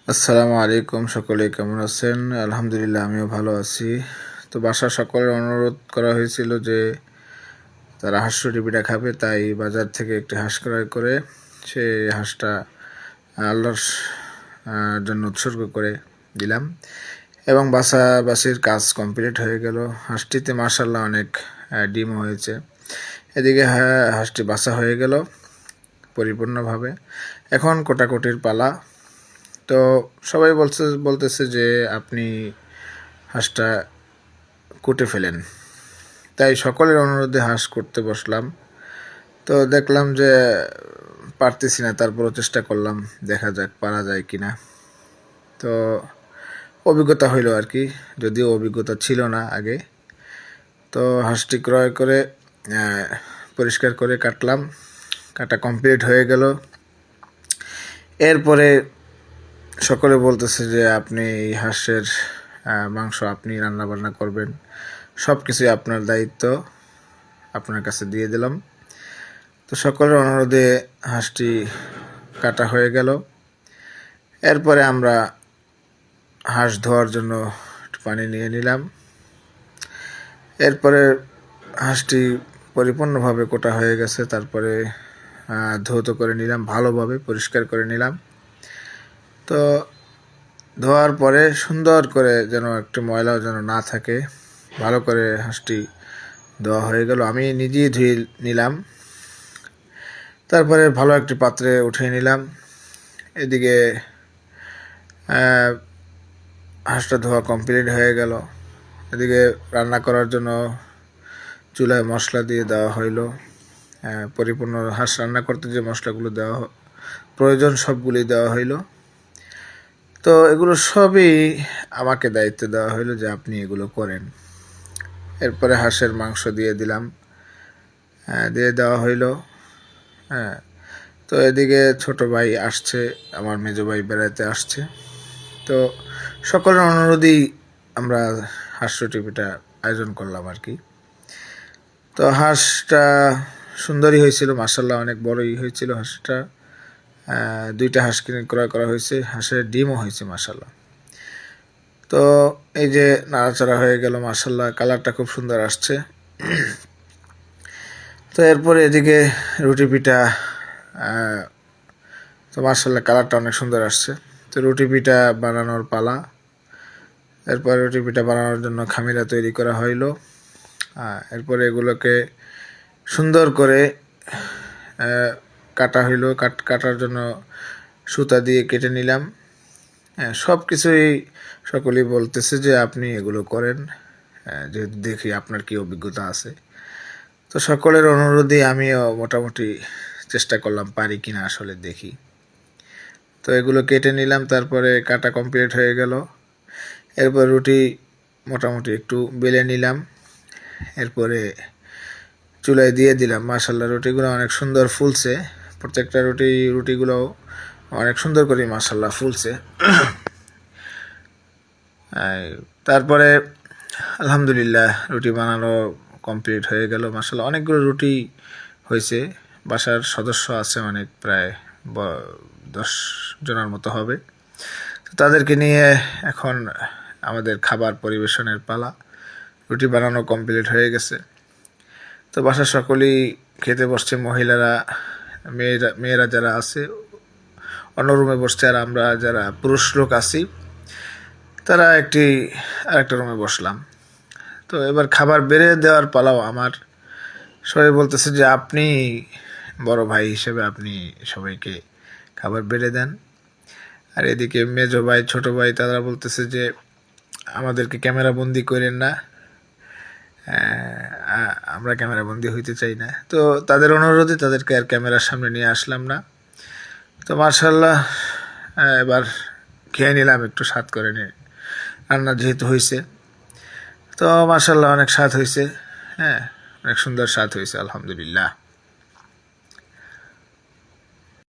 আসসালামু আলাইকুম, সকলে কেমন আছেন? আলহামদুলিল্লাহ, আমিও ভালো আছি। তো বাসার সকলের অনুরোধ করা হয়েছিল যে তারা হাঁস টিভিটা খাবে, তাই বাজার থেকে একটি হাঁস ক্রয় করে সেই হাঁসটা আল্লাহর জন্য উৎসর্গ করে দিলাম এবং বাছাবাছির কাজ কমপ্লিট হয়ে গেল। হাঁসটিতে মাশাআল্লাহ অনেক ডিম হয়েছে। এদিকে হাঁসটি বাছা হয়ে গেল পরিপূর্ণভাবে। এখন কোটাকুটির পালা। তো সবাই বলতেছে যে আপনি হাঁসটা কুটে ফেলেন, তাই সকলের অনুরোধে হাঁস করতে বসলাম। তো দেখলাম যে পারতেছি না, তারপরও চেষ্টা করলাম, দেখা যাক পারা যায় কিনা। তো অভিজ্ঞতা হইল আর কি, যদিও অভিজ্ঞতা ছিল না আগে। তো হাঁসটি ক্রয় করে পরিষ্কার করে কাটলাম, কাটা কমপ্লিট হয়ে গেল। এরপরে সকলে বলতেছে যে আপনি এই হাঁসের মাংস আপনি রান্নাবান্না করবেন, সব কিছুই আপনার দায়িত্ব, আপনার কাছে দিয়ে দিলাম। তো সকলের অনুরোধে হাঁসটি কাটা হয়ে গেল। এরপরে আমরা হাঁস ধোয়ার জন্য একটু পানি নিয়ে নিলাম। এরপরে হাঁসটি পরিপূর্ণভাবে কোটা হয়ে গেছে, তারপরে ধৌত করে নিলাম, ভালোভাবে পরিষ্কার করে নিলাম। তো ধোয়ার পরে সুন্দর করে যেন একটু ময়লাও যেন না থাকে, ভালো করে হাঁসটি ধোয়া হয়ে গেল। আমি নিজেই ধুয়ে নিলাম, তারপরে ভালো একটি পাত্রে উঠিয়ে নিলাম। এদিকে হাঁসটা ধোয়া কমপ্লিট হয়ে গেল। এদিকে রান্না করার জন্য চুলায় মশলা দিয়ে দেওয়া হইল। পরিপূর্ণ হাঁস রান্না করতে যে মশলাগুলো দেওয়া প্রয়োজন সবগুলি দেওয়া হইল। তো এগুলো সবই আমাকে দায়িত্ব দেওয়া হইলো যে আপনি এগুলো করেন। এরপরে হাঁসের মাংস দিয়ে দিলাম, দিয়ে দেওয়া হইল। তো এদিকে ছোট ভাই আসছে, আমার মেজো ভাই বেড়াতে আসছে। তো সকলের অনুরোধেই আমরা হাঁস টিভিটা আয়োজন করলাম আর কি। তো হাঁসটা সুন্দরই হয়েছিল, মাশাআল্লাহ অনেক বড়ই হয়েছিল হাঁসটা। 2টা হাঁস কিনে ক্রয় করা হয়েছে, হাঁসের ডিমও হয়েছে মাশাআল্লাহ। তো এই যে নাড়াচাড়া হয়ে গেল, মাশাআল্লাহ কালারটা খুব সুন্দর আসছে। তো এরপরে এদিকে রুটি পিঠা, তো মাশাআল্লাহ কালারটা অনেক সুন্দর আসছে। তো রুটি পিঠা বানানোর পালা। এরপর রুটি পিঠা বানানোর জন্য খামিরা তৈরি করা হইল। এরপরে এগুলোকে সুন্দর করে কাটা হইল। কাটার জন্য সুতা দিয়ে কেটে নিলাম। সব কিছুই সকলেই বলতেছে যে আপনি এগুলো করেন, যেহেতু দেখি আপনার কি অভিজ্ঞতা আছে। তো সকলের অনুরোধে আমিও মোটামুটি চেষ্টা করলাম পারি কিনা আসলে দেখি। তো এগুলো কেটে নিলাম, তারপরে কাটা কমপ্লিট হয়ে গেল। এরপর রুটি মোটামুটি একটু বেলে নিলাম, এরপরে চুলায় দিয়ে দিলাম। মাশাআল্লাহ রুটিগুলো অনেক সুন্দর ফুলছে, প্রত্যেকটা রুটিগুলো অনেক সুন্দর করে মাশাআল্লাহ ফুলছে। তারপরে আলহামদুলিল্লাহ রুটি বানানো কমপ্লিট হয়ে গেল। মাশাআল্লাহ অনেকগুলো রুটি হয়েছে, বাসার সদস্য আছে অনেক, প্রায় 10 জনের মতো হবে। তো তাদেরকে নিয়ে এখন আমাদের খাবার পরিবেশনের পালা। রুটি বানানো কমপ্লিট হয়ে গেছে। তো বাসার সকলেই খেতে বসছে, মহিলারা, মেয়েরা যারা আছে অন্য রুমে বসছে, আর আমরা যারা পুরুষ লোক আছি তারা আরেকটা রুমে বসলাম। তো এবার খাবার বেড়ে দেওয়ার পালাও আমার। সবাই বলতেছে যে আপনি বড় ভাই হিসেবে আপনি সবাইকে খাবার বেড়ে দেন। আর এদিকে মেজো ভাই, ছোট ভাই তারা বলতেছে যে আমাদেরকে ক্যামেরা বন্দি করেন না, আমরা ক্যামেরা বন্দি হইতে চাই না। তো তাদের অনুরোধে তাদেরকে আর ক্যামেরার সামনে নিয়ে আসলাম না। তো মাশাআল্লাহ এবার খেয়ে নিলাম, একটু স্বাদ করে নিয়ে, রান্না যেহেতু হয়েছে। তো মাশাআল্লাহ অনেক স্বাদ হয়েছে, অনেক সুন্দর স্বাদ হয়েছে আলহামদুলিল্লাহ।